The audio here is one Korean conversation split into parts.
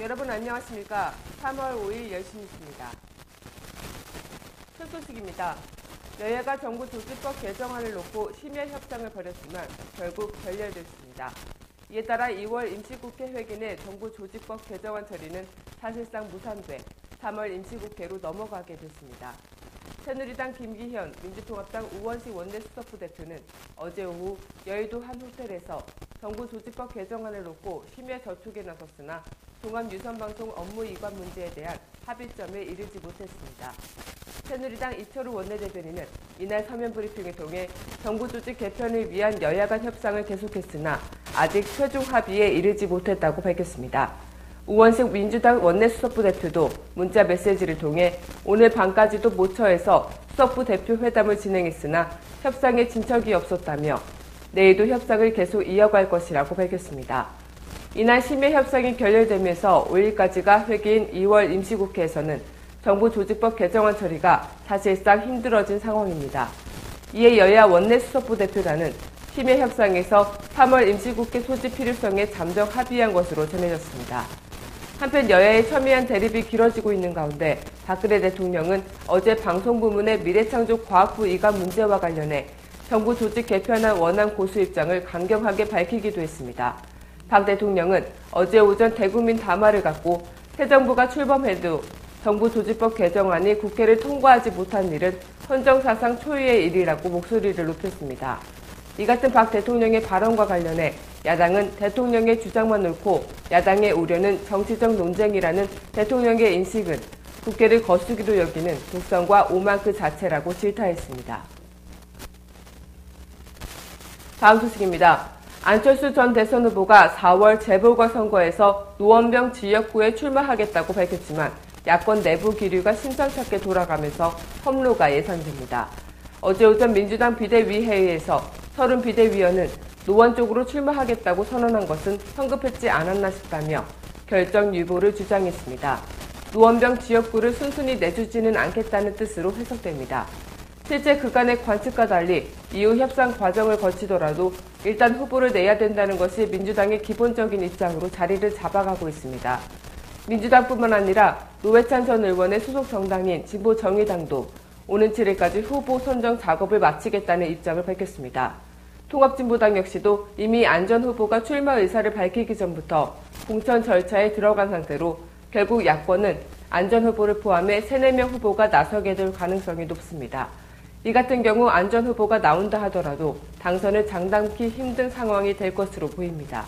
여러분 안녕하십니까? 3월 5일 열심히 있습니다. 첫 소식입니다. 여야가 정부 조직법 개정안을 놓고 심야 협상을 벌였지만 결국 결렬됐습니다. 이에 따라 2월 임시국회 회기 정부 조직법 개정안 처리는 사실상 무산돼 3월 임시국회로 넘어가게 됐습니다. 새누리당 김기현, 민주통합당 우원식 원내수석부 대표는 어제 오후 여의도 한 호텔에서 정부 조직법 개정안을 놓고 심야 접촉에 나섰으나 종합유선방송 업무 이관 문제에 대한 합의점에 이르지 못했습니다. 새누리당 이철우 원내대변인은 이날 서면 브리핑을 통해 정부 조직 개편을 위한 여야 간 협상을 계속했으나 아직 최종 합의에 이르지 못했다고 밝혔습니다. 우원식 민주당 원내수석부 대표도 문자 메시지를 통해 오늘 밤까지도 모처에서 수석부 대표 회담을 진행했으나 협상에 진척이 없었다며 내일도 협상을 계속 이어갈 것이라고 밝혔습니다. 이날 심야 협상이 결렬되면서 5일까지가 회기인 2월 임시국회에서는 정부 조직법 개정안 처리가 사실상 힘들어진 상황입니다. 이에 여야 원내수석부 대표단은 심야 협상에서 3월 임시국회 소집 필요성에 잠정 합의한 것으로 전해졌습니다. 한편 여야의 첨예한 대립이 길어지고 있는 가운데 박근혜 대통령은 어제 방송부문의 미래창조과학부 이관 문제와 관련해 정부 조직 개편안 원안 고수 입장을 강경하게 밝히기도 했습니다. 박 대통령은 어제 오전 대국민 담화를 갖고 새 정부가 출범해도 정부 조직법 개정안이 국회를 통과하지 못한 일은 헌정사상 초유의 일이라고 목소리를 높였습니다. 이 같은 박 대통령의 발언과 관련해 야당은 대통령의 주장만 옳고 야당의 우려는 정치적 논쟁이라는 대통령의 인식은 국회를 거수기로 여기는 독선과 오만 그 자체라고 질타했습니다. 다음 소식입니다. 안철수 전 대선 후보가 4월 재보궐선거에서 노원병 지역구에 출마하겠다고 밝혔지만 야권 내부 기류가 심상찮게 돌아가면서 험로가 예상됩니다. 어제 오전 민주당 비대위 회의에서 서른 비대위원은 노원 쪽으로 출마하겠다고 선언한 것은 성급했지 않았나 싶다며 결정 유보를 주장했습니다. 노원병 지역구를 순순히 내주지는 않겠다는 뜻으로 해석됩니다. 실제 그간의 관측과 달리 이후 협상 과정을 거치더라도 일단 후보를 내야 된다는 것이 민주당의 기본적인 입장으로 자리를 잡아가고 있습니다. 민주당뿐만 아니라 노회찬 전 의원의 소속 정당인 진보정의당도 오는 7일까지 후보 선정 작업을 마치겠다는 입장을 밝혔습니다. 통합진보당 역시도 이미 안 전 후보가 출마 의사를 밝히기 전부터 공천 절차에 들어간 상태로 결국 야권은 안 전 후보를 포함해 3, 4명 후보가 나서게 될 가능성이 높습니다. 이 같은 경우 안 전 후보가 나온다 하더라도 당선을 장담기 힘든 상황이 될 것으로 보입니다.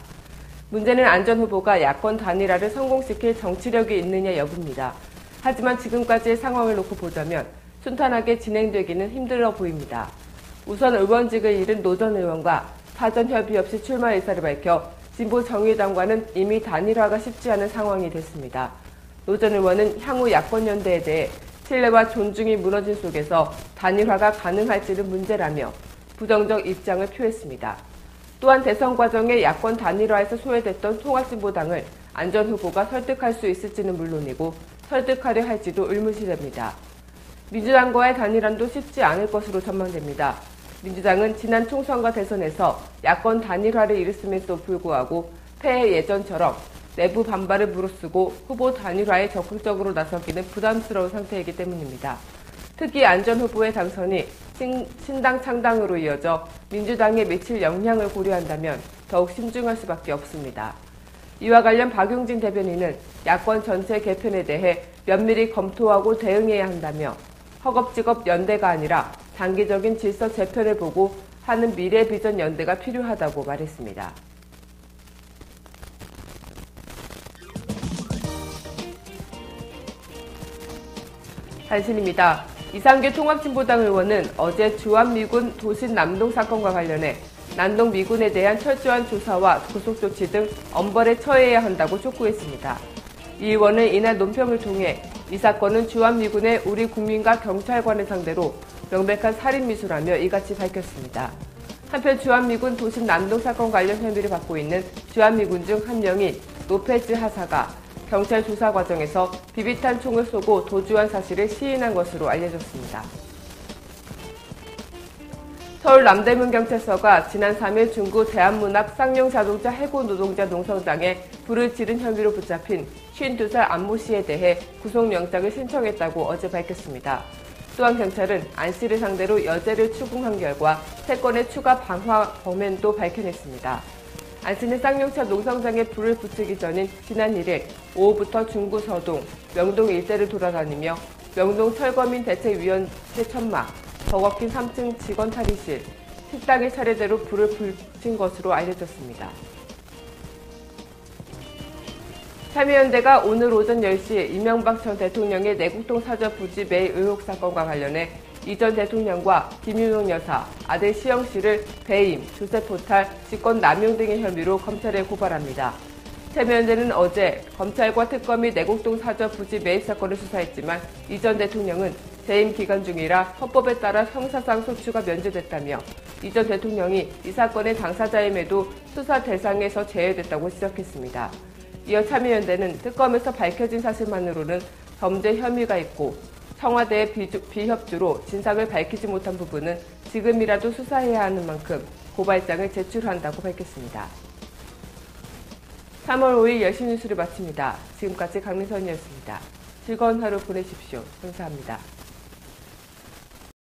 문제는 안 전 후보가 야권 단일화를 성공시킬 정치력이 있느냐 여부입니다. 하지만 지금까지의 상황을 놓고 보자면 순탄하게 진행되기는 힘들어 보입니다. 우선 의원직을 잃은 노 전 의원과 사전 협의 없이 출마 의사를 밝혀 진보정의당과는 이미 단일화가 쉽지 않은 상황이 됐습니다. 노 전 의원은 향후 야권연대에 대해 신뢰와 존중이 무너진 속에서 단일화가 가능할지는 문제라며 부정적 입장을 표했습니다. 또한 대선 과정에 야권 단일화에서 소외됐던 통합진보당을 안 전 후보가 설득할 수 있을지는 물론이고 설득하려 할지도 의문시됩니다. 민주당과의 단일화도 쉽지 않을 것으로 전망됩니다. 민주당은 지난 총선과 대선에서 야권 단일화를 이뤘음에도 불구하고 패해 예전처럼 내부 반발을 무릅쓰고 후보 단일화에 적극적으로 나서기는 부담스러운 상태이기 때문입니다. 특히 안 전 후보의 당선이 신당 창당으로 이어져 민주당에 미칠 영향을 고려한다면 더욱 신중할 수밖에 없습니다. 이와 관련 박용진 대변인은 야권 전체 개편에 대해 면밀히 검토하고 대응해야 한다며 허겁지겁 연대가 아니라 장기적인 질서 재편을 보고 하는 미래 비전 연대가 필요하다고 말했습니다. 단신입니다. 이상규 통합진보당 의원은 어제 주한미군 도심 남동 사건과 관련해 남동 미군에 대한 철저한 조사와 구속조치 등 엄벌에 처해야 한다고 촉구했습니다. 이 의원은 이날 논평을 통해 이 사건은 주한미군의 우리 국민과 경찰관을 상대로 명백한 살인미수라며 이같이 밝혔습니다. 한편 주한미군 도심 남동 사건 관련 혐의를 받고 있는 주한미군 중 한 명인 노페즈 하사가 경찰 조사 과정에서 비비탄 총을 쏘고 도주한 사실을 시인한 것으로 알려졌습니다. 서울 남대문경찰서가 지난 3일 중구 대한문학 쌍용자동차 해고 노동자 농성장에 불을 지른 혐의로 붙잡힌 52살 안모 씨에 대해 구속영장을 신청했다고 어제 밝혔습니다. 또한 경찰은 안 씨를 상대로 여죄를 추궁한 결과 3건의 추가 방화 범행도 밝혀냈습니다. 안 씨는 쌍용차 농성장에 불을 붙이기 전인 지난 1일 오후부터 중구 서동, 명동 일대를 돌아다니며 명동 철거민 대책위원회 천막, 버거킹 3층 직원 탈의실, 식당에 차례대로 불을 붙인 것으로 알려졌습니다. 참여연대가 오늘 오전 10시 이명박 전 대통령의 내곡동 사저 부지 매입 의혹 사건과 관련해 이 전 대통령과 김윤옥 여사, 아들 시영 씨를 배임, 조세포탈, 직권 남용 등의 혐의로 검찰에 고발합니다. 참여연대는 어제 검찰과 특검이 내곡동 사저 부지 매입 사건을 수사했지만 이 전 대통령은 재임 기간 중이라 헌법에 따라 형사상 소추가 면제됐다며 이 전 대통령이 이 사건의 당사자임에도 수사 대상에서 제외됐다고 지적했습니다. 이어 참여연대는 특검에서 밝혀진 사실만으로는 범죄 혐의가 있고 청와대의 비협조로 진상을 밝히지 못한 부분은 지금이라도 수사해야 하는 만큼 고발장을 제출한다고 밝혔습니다. 3월 5일 열시 뉴스를 마칩니다. 지금까지 강민선이었습니다. 즐거운 하루 보내십시오. 감사합니다.